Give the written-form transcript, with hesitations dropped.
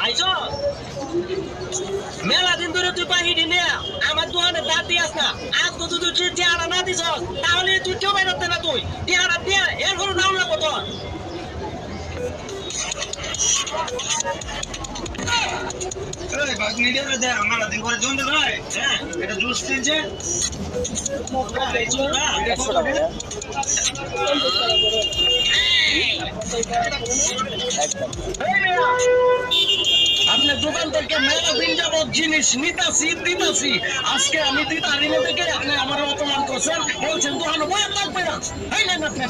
আইছো মেলা দিন ধরে তুই পাহিড়ি নিয়ে আমার দোকানে দাঁত দিয়াস না আজ তো তুই চেহারা না দিস তাহলে তুই কেউ বেরোতে না তুই চেহারা দিয়ে এর কোনো দাম লাগবো তোর আমার দিন করে জমতে ভাই হ্যাঁ এটা জুস তিনছে আপনার দোকান থেকে মেলা দিন যাবত জিনিস নিতাছি দিতাছি আজকে আমি দিতারি না থেকে আপনি আমার অপমান করছেন বলছেন দোকানে বয়ান লাগবে না এই নেন আপনার